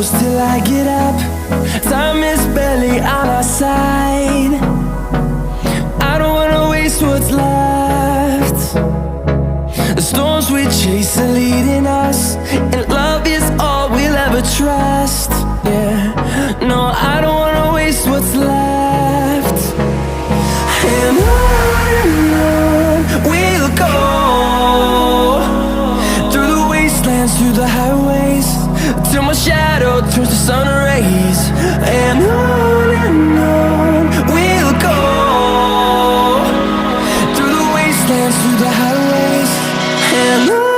close till I get up. Time is barely on our side. I don't wanna waste what's left. The storms we chase are leading us, and love is all we'll ever trust. Yeah, no, I don't wanna waste what's left. And on we'll go, through the wastelands, through the highways, till my shadow turns to sun rays. And on we'll go, through the wastelands, through the highways, and on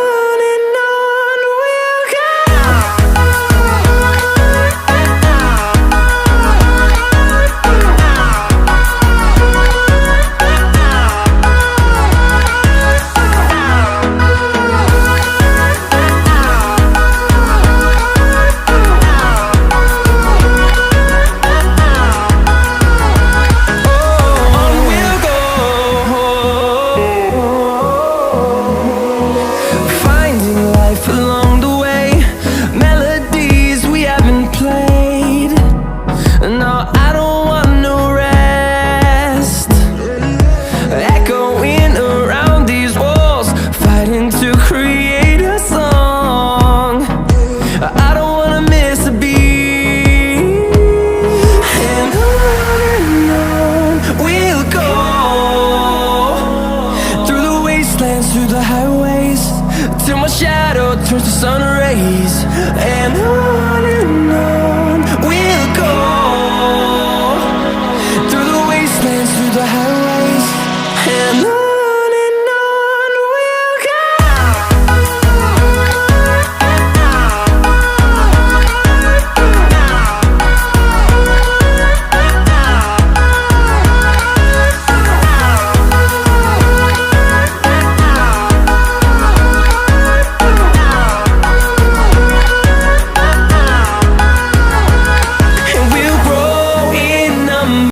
we'll go. Through the highways, till my shadow turns to sun rays. And on